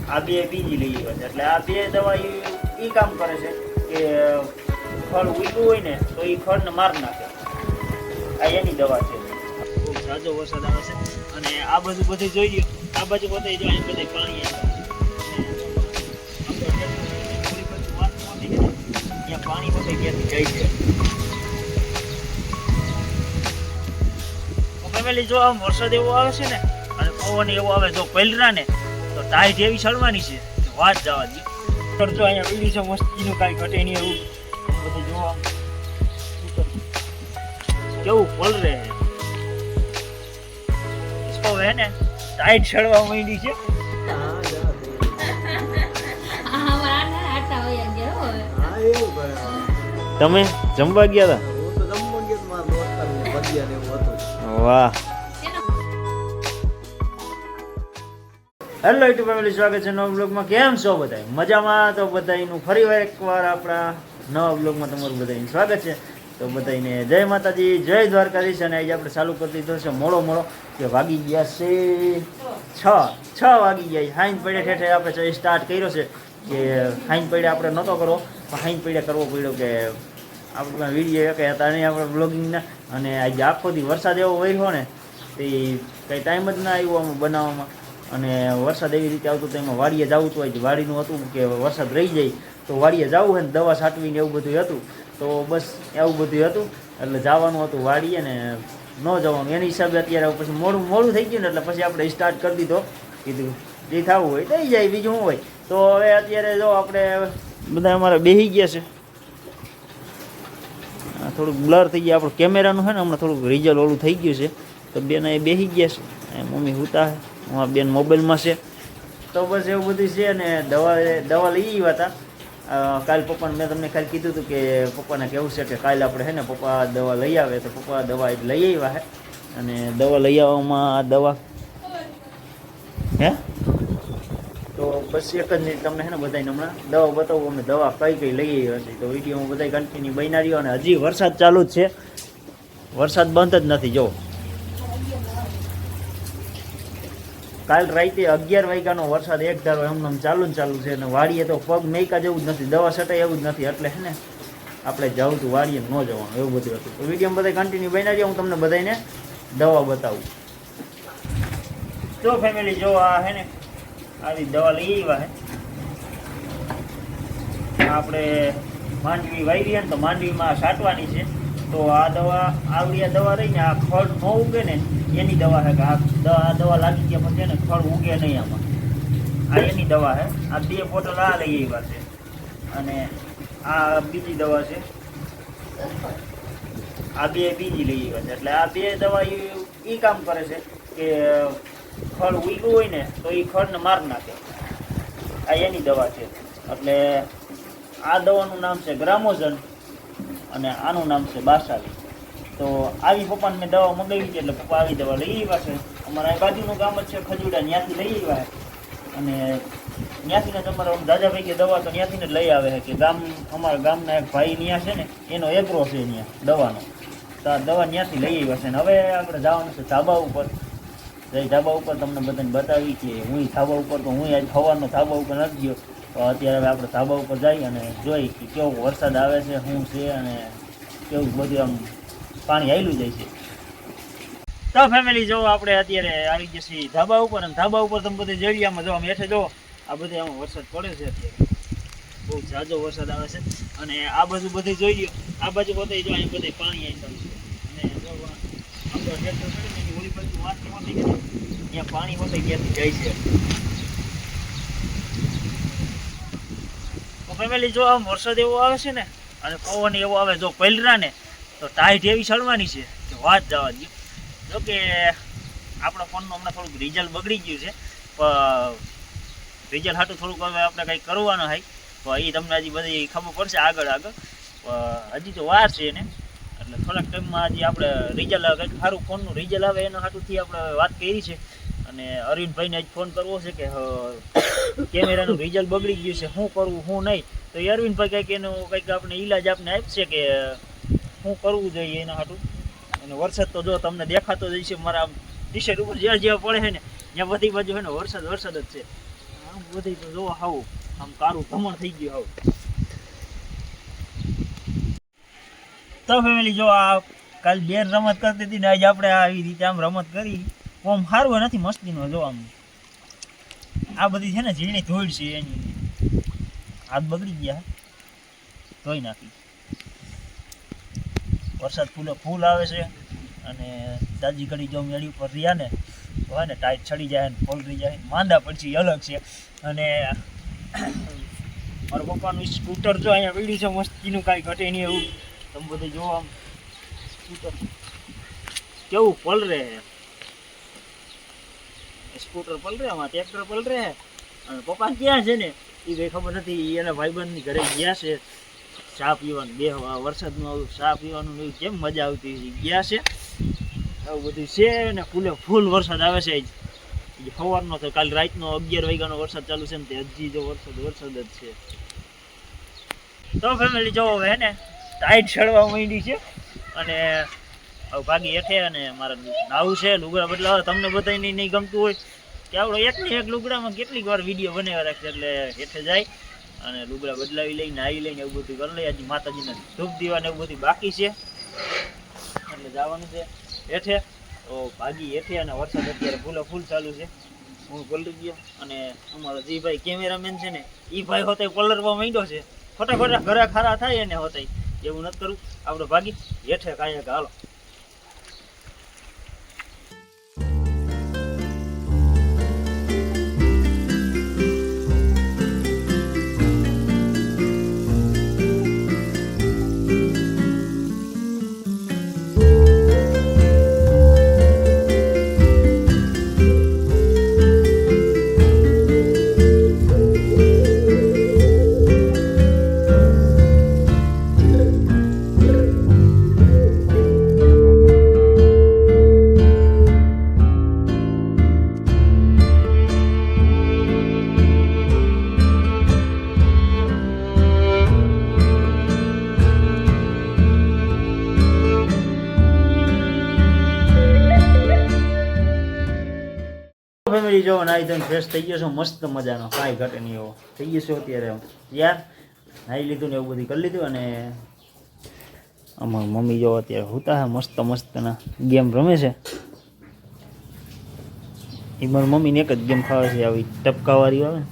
આ બે બીજી લઈ આવ્યા છે. એટલે આ બે દવા એ કામ કરે છે કે ફળ ઉગ્યું હોય ને તો એ ફળને મારી નાખે. આ એની દવા છે. બહુ સાજો વરસાદ આવે છે અને આ બધું જોઈ લ્યો. આ બાજુ બતાવી જો અહીં બધે પાણી ત્યાં પાણી બધે ક્યાંથી જાય છે. ફેમિલી જો આમ વરસાદ એવો આવે છે ને અને પવન એવો આવે જો પલરા ને તો ટાઈટ એવી ચડવાની છે વાત જવા દી. જો અહીંયા બીડી છે મસ્તીનું કાંઈ ઘટે નહીં એવું બધું જોવા કેવું પલરે હે ને ટાઈટ ચડવા માંડી છે. તમે જમવા ગયા હતા? વાહ. હેલો યુટ્યુબ ફેમિલી, સ્વાગત છે નવા બ્લોગમાં. કેમ છો બધા? મજામાં? તો બધાનું ફરી એકવાર આપણા નવા બ્લોગમાં તમારું બધાનું સ્વાગત છે. તો બધાને જય માતાજી, જય દ્વારકાધીશ. અને આજે આપણે ચાલુ કરી દીધો છે મોડો કે વાગી ગયા છે 6 વાગી ગયા. હાઈન પડે ઠેઠે આપણે સ્ટાર્ટ કર્યો છે કે હાઈન પડે આપણે નહોતો કરવો પણ હાઈન પડે કરવો પડ્યો કે આપણા વિડીયો કે હતા નહીં આપણે બ્લોગિંગના. અને આજે આખો દી વરસાદ એવો વર્યો ને તે કંઈ ટાઈમ જ ના આવ્યો આમાં બનાવવામાં. અને વરસાદ એવી રીતે આવતો તો એમાં વાડીએ જવું હતું. આજે વાડીનું હતું કે વરસાદ રહી જાય તો વાડીએ જવું હોય ને દવા છાંટવીને એવું બધું હતું. તો બસ એવું બધું હતું એટલે જવાનું હતું વાડીએ ને ન જવાનું. એની હિસાબે અત્યારે પછી મોડું થઈ ગયું ને એટલે પછી આપણે સ્ટાર્ટ કરી દીધો. કીધું જે થવું હોય થઈ જાય, બીજું શું હોય. તો હવે અત્યારે જો આપણે બધા અમારા બેસી ગયા છે. થોડુંક બ્લર થઈ ગયા આપણું કેમેરાનું છે ને હમણાં થોડુંક રિઝલ્ટ ઓલું થઈ ગયું છે. તો બેન એ બેસી ગયા છે, મમ્મી હુતા છે, હું બેન મોબાઈલમાં છે. તો બસ એવું બધું છે. ને દવા લઈ આવ્યા હતા કાલ પપ્પાને. મેં તમને કાલે કીધું હતું કે પપ્પાને કેવું છે કે કાલે આપણે છે ને પપ્પા દવા લઈ આવે. તો પપ્પા દવા લઈ આવ્યા છે. અને દવા લઈ આવવામાં દવા હે તો બસ એક જ મિનિટ તમને છે ને બધાને હમણાં દવા બતાવું અમે દવા કઈ લઈ આવી હશે. તો વિડીયોમાં બધા કન્ટિન્યુ બના રહ્યો. અને હજી વરસાદ ચાલુ જ છે, વરસાદ બંધ જ નથી. જો કાલ રાતે 11 વાગ્યાનો વરસાદ એક ધારો એમનેમ ચાલુ છે. અને વાડીએ તો પગ મેકા જેવું જ નથી, દવા છટાય એવું જ નથી. એટલે છે ને આપણે જવું હતું વાડીએ ન જવાનું એવું બધું હતું. તો વિડીયોમાં બધા કન્ટિન્યુ બના રહ્યો. હું તમને બધાને દવા બતાવું. તો ફેમિલી જો આ છે ને આવી દવા લઈ આવ્યા છે. આપણે માંડવી વાવી ને તો માંડવીમાં છાંટવાની છે. તો આ દવા આવડી દવા રહીને આ ખડ ન ઉગે ને એની દવા છે કે આ દવા લાગી ગયા પછી ને ખડ ઉગે નહીં આમાં. આ એની દવા છે. આ 2 બોટલ આ લઈ આવ્યા છે. અને આ બીજી દવા છે, આ 2 બીજી લઈ આવ્યા છે. એટલે આ 2 દવા એ કામ કરે છે કે ખડ ઉગ્યું હોય ને તો એ ખડને મારી નાખે. આ એની દવા છે. એટલે આ દવાનું નામ છે ગ્રામોઝન અને આનું નામ છે બાસાલી. તો આવી પપ્પાને મેં દવા મંગાવી છે એટલે પપ્પા આવી દવા લઈ આવ્યા છે. અમારા આ બાજુનું ગામ જ છે ખજુડા, ત્યાંથી લઈ આવ્યા છે. અને ત્યાંથી તમારે દાદાભાઈ કે દવા તો ત્યાંથી જ લઈ આવે છે કે અમારા ગામના એક ભાઈ ત્યાં છે ને એનો એગ્રો છે ત્યાં દવાનો. તો આ દવા ત્યાંથી લઈ આવ્યા છે. ને હવે આપણે જવાનું છે ધાબા ઉપર. જઈ ધાબા ઉપર તમને બધાને બતાવી કે હું ધાબા ઉપર તો હું આજ સવારનો ધાબા ઉપર નથી ગયો. તો અત્યારે હવે આપણે ધાબા ઉપર જઈ અને જોઈ કે કેવો વરસાદ આવે છે, શું છે અને કેવું બધું આમ પાણી આવેલું જાય છે. તો ફેમિલી જો આપણે અત્યારે આવી જશે ધાબા ઉપર. અને ધાબા ઉપર તમે બધી જડિયામાં જો આમ હેઠે જો આ બધે આમાં વરસાદ પડે છે અત્યારે. બહુ ઝાઝો વરસાદ આવે છે. અને આ બધું બધું જોઈ લો. આ બાજુ બતાવી જો અહીં બધે પાણી આવી છે. અને જો આપણો ટ્રેક્ટર છે ને ઓલી બાજુ વાત પહોંચી ગઈ ત્યાં પાણી હોતે ક્યાંથી જાય છે. તો ફેમિલી જો આમ વરસાદ એવો આવે છે ને અને પવન એવો આવે જો પલરા ને તો ટાઈટ એવી ચડવાની છે કે વાત જવા દો. જો કે આપણા ફોનનું હમણાં થોડુંક રિઝલ્ટ બગડી ગયું છે. પણ રિઝલ્ટ હાટું થોડુંક હવે આપણે કંઈક કરવાનું હોય તો એ તમને હજી બધી ખબર પડશે આગળ. હજી તો વાર છે એને. એટલે થોડાક ટાઈમમાં હજી આપણે રિઝલ્ટ કંઈક સારું ફોનનું રિઝલ્ટ આવે એના હાટુથી આપણે વાત કરી છે. અને અરવિંદભાઈને જ ફોન કરવો છે કે કેમેરાનું રિઝલ્ટ બગડી ગયું છે, શું કરવું શું નહીં. તો એ અરવિંદભાઈ કંઈક એનું કંઈક આપણે ઈલાજ આપને આપશે કે શું કરવું જોઈએ એના હાટું. અને વરસાદ તો જો તમને દેખાતો જ છે મારા ટી શર્ટ ઉપર જ્યાં જ્યાં પડે છે ને ત્યાં બધી બાજુ છે ને વરસાદ જ છે. આમ બધી તો જોવા હાવ આમ કારું ધમણ થઈ ગયું હાવ. તો ફેમિલી જો આ કાલ બેન રમત કરતી હતી ને આજે આપણે આવી રીતે આમ રમત કરી આમ સારું નથી મસ્તીનો જો આમ આ બધી છે ને ઝીણી ધૂળ છે એની હાથ બગડી ગયા ધોઈ નાખી. વરસાદ ફૂલ આવે છે અને દાદી ઘડી જો મેળી ઉપર રહ્યા ને તો હોય ને ટાઈટ ચડી જાય ને પલરી જાય માંદા પછી અલગ છે. અને મારા પપ્પાનું સ્કૂટર જો અહીંયા પીડ્યું છે મસ્તીનું કાંઈ ઘટે નહીં એવું. તમે બધું જો આમ સ્કૂટર કેવું પલરે સ્કૂટર પલરે આમાં ટ્રેક્ટર પલરે. અને પપ્પા ક્યાં છે ને એ કંઈ ખબર નથી. એના ભાઈબંધની ઘરે ગયા છે ચા પીવાનું બે વરસાદનું આવું ચા પીવાનું એવું કેમ મજા આવતી ગયા છે. આવું બધું છે ને ફૂલ વરસાદ આવે છે. સવારનો તો કાલ રાતનો 11 વાગ્યાનો વરસાદ ચાલુ છે ને તે હજી જો વરસાદ જ છે. તો ફેમિલી જો હવે હે ને ટાઈટ ચડવા માંડી છે અને હવે ભાગી હેઠે અને મારે નાવું છે લુગડા બદલાવા. તમને બધાને નહીં ગમતું હોય કે આપણો એક લુગડામાં કેટલીક વાર વિડીયો બનાવ્યા રાખશે એટલે હેઠે જાય અને લુગડા બદલાવી લઈને નાહી લઈને એવું બધું કરી લઈએ. હજી માતાજીને ધૂપ દીવાને એવું બધું બાકી છે એટલે જવાનું છે હેઠે. તો ભાગી હેઠે અને વરસાદ અત્યારે ફૂલ ચાલુ છે. હું પલરી ગયો અને અમારો જે ભાઈ કેમેરામેન છે ને એ ભાઈ હોતે પલરવા માંડ્યો છે. ખોટા ઘરે ખારા થાય એને હોતે એવું નથી કરવું. આપણે ભાગી હેઠે કાંઈ હાલો. ફેમિલી જો નાઈ ધોઈને ફ્રેશ થઈ ગયો છો મસ્ત મજાનો કાંઈ ઘટે નહીં એવો થઈ ગયો છો અત્યારે યાર. નાઈ લીધું ને એવું બધું કરી લીધું અને અમારી મમ્મી જો અત્યારે હોતા હે મસ્તના ગેમ રમે છે. એ મારી મમ્મીને એક જ ગેમ ફાવે છે આવી ટપકાવાળી આવે ને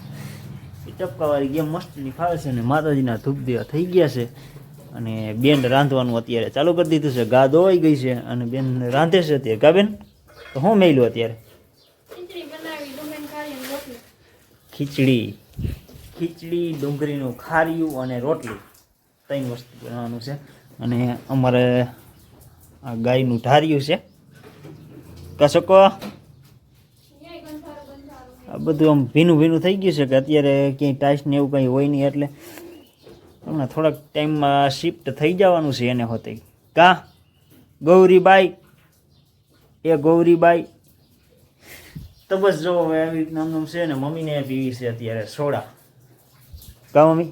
એ ટપકાવાળી ગેમ મસ્તની ફાવે છે. અને માતાજીના ધૂપ દેવા થઈ ગયા છે અને બેન રાંધવાનું અત્યારે ચાલુ કરી દીધું છે. ગા ધોવાઈ ગઈ છે અને બેન રાંધે છે અત્યારે. ગા બેન તો હું મેલ્યું અત્યારે ખીચડી ડુંગળીનું ખાર્યું અને રોટલી 3 વસ્તુ બનાવવાનું છે. અને અમારે આ ગાયનું ઢાર્યું છે કસકો. આ બધું આમ ભીનું થઈ ગયું છે કે અત્યારે ક્યાંય ટાઈસ ને એવું કંઈ હોય નહીં એટલે હમણાં થોડાક ટાઈમમાં શિફ્ટ થઈ જવાનું છે એને હોતે. કા ગૌરીબાઈ તો બસ જો હવે આવી રીતના નામનું છે ને. મમ્મીને પીવી છે અત્યારે સોડા. કા મમ્મી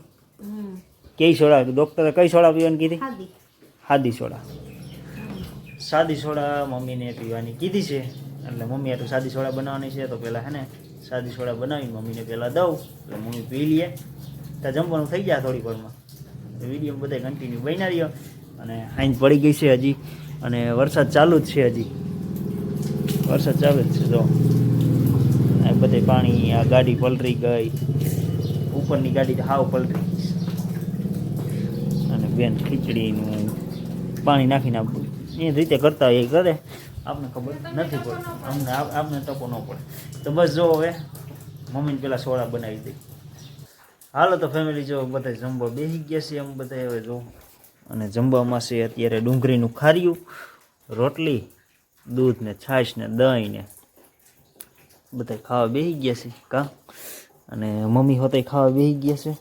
કઈ સોડા ડૉક્ટરે કઈ સોડા પીવાની કીધી? સાદી સોડા મમ્મીને પીવાની કીધી છે એટલે મમ્મી આટલું સાદી સોડા બનાવવાની છે. તો પહેલાં હે ને સાદી સોડા બનાવીને મમ્મીને પહેલાં દઉં એટલે મમ્મી પી લઈએ ત્યાં જમવાનું થઈ જાય થોડી વારમાં. વિડીયો બધા કન્ટિન્યુ બન્યા રહ્યો અને હાઈન પડી ગઈ છે હજી અને વરસાદ ચાલુ જ છે હજી વરસાદ ચાલુ જ છે. જો આ બધે પાણી આ ગાડી પલરી ગઈ ઉપરની ગાડી તો હાવ પલરી ગઈ અને બેન ખીચડીનું પાણી નાખીને આપવું એ રીતે કરતા હોય એ કરે આપને ખબર નથી પડતી આપને ટકો ન પડે. તો બસ જો હવે મમ્મીને પેલા સોડા બનાવી દઈ. હાલો તો ફેમિલી જો બધા જમવા બેસી ગયા છે એમ બધા હવે જો. અને જમવામાં છે અત્યારે ડુંગળીનું ખાર્યું રોટલી દૂધ ને છાશ ને દહીં ને બધા ખાવા બેસી ગયા છે કા. અને મમ્મી હોતે ખાવા બેસી ગયા છે.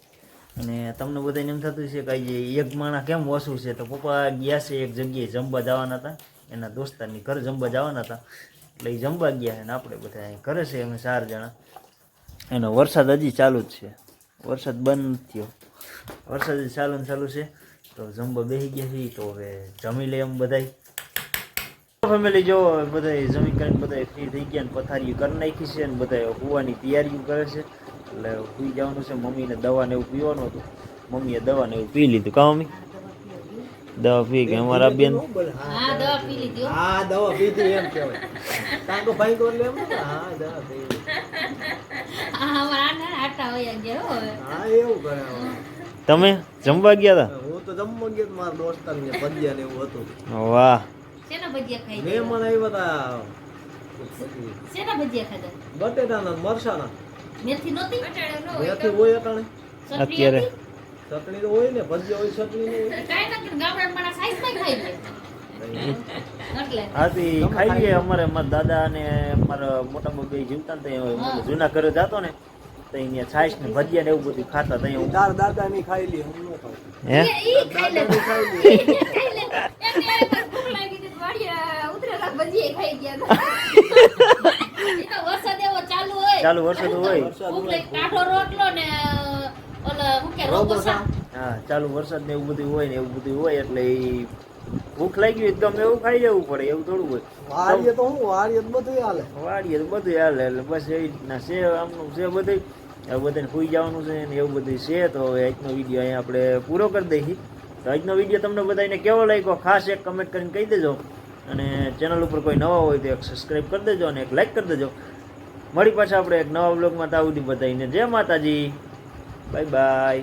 અને તમને બધાને એમ થતું છે કે એક માણસ કેમ ઓછું છે તો પપ્પા ગયા છે એક જગ્યાએ જમવા જવાના હતા એના દોસ્તારની ઘર જમવા જવાના હતા એટલે એ જમવા ગયા છે. અને આપણે બધા અહીં ઘરે છે અમે 4 જણા. એનો વરસાદ હજી ચાલુ જ છે વરસાદ બંધ નથી થયો વરસાદ હજી ચાલુ છે. તો જમવા બેસી ગયા છે તો હવે જમી લે એમ બધાય ફેમિલી જો બધા જમી કરીને બધા ફ્રી થઈ ગયા ને પથારીઓ કરી નાખી છે અને બધા હોવાની તૈયારીઓ કરે છે. એટલે સુઈ જવાનું છે. મમ્મીને દવા ને એવું પીવાનું હતું, મમ્મીએ દવા ને એવું પી લીધું. કા મમ્મી દવા પી કે અમારા બેન હા દવા પી લીધી હો. હા દવા પીધી એમ કહેવાય. કાંગો ભાઈ તો એટલે એમ ને હા દવા પી. હા અમારા આના આટા હોય ગયા હો હવે. હા એવું કરે હવે. તમે જમવા ગયા હું તો જમવા ગયો તો મારા દોસ્તાર ને ભજીયા ને એવું હતું. હતા? વાહ, શેના ભજીયા ખાઈ મહેમાન આવ્યા હતા. શેના ભજીયા ખાધા? બટેટાના ને મરસાના. મેથી નહોતી? મેથી હોય અટાણે. ચટણી અત્યારે હતી? ચટણી તો હોય ને, ભજીયા હોય ચટણી નહીં હોય. કાંઈ નથી, ગામડાના માણસ સાઈઝમાં ખાઈ લે. એટલે હાથી ખાઈ લઈએ. અમારે મારા દાદા અને મારા મોટા બાબા બે જીવતા ને તો હું જૂના ઘરે જતો ને તો અહીંયા છાશ ને ભજીયા ને એવું બધું ખાતા તો અહીંયા તાર દાદા ની ખાઈ લે, હું ન ખાઉં. હે ઈ ખાઈ લે. દાદા ની ખાઈ લે. ખાઈ લે. એટલે મને ભૂખ લાગી હતી તો વાડિયા ઉતરેલા ભજીયા ખાઈ ગયા હતા. ઈ તો વરસાદ એવો ચાલુ હોય. ચાલુ વરસાદ હોય. ભૂખ લાગી, કાઠો રોટલો ને ઓલા શું કે રોબોસા. હા, ચાલુ વરસાદ ને એવું બધું હોય ને એવું બધું હોય એટલે ઈ ભૂખ લાગી હોય તો ગમે એવું ખાઈ જવું પડે, એવું થોડું હોય. વાડીએ તો હું વાડીએ તો બધું હાલે. વાડીએ તો બધું હાલે એટલે બસ એવી રીતના છે. આમનું છે બધું. હવે બધાને સુઈ જવાનું છે ને એવું બધું છે. તો હવે આજનો વિડીયો અહીંયા આપણે પૂરો કરી દઈએ. તો આજનો વિડીયો તમને બધાને કેવો લાગ્યો ખાસ એક કમેન્ટ કરીને કહી દેજો. અને ચેનલ ઉપર કોઈ નવા હોય તો એક સબસ્ક્રાઈબ કરી દેજો અને એક લાઈક કરી દેજો. મળી પાછા આપણે એક નવા બ્લોગમાં. ત્યાં સુધી બધાને જય માતાજી, બાય બાય.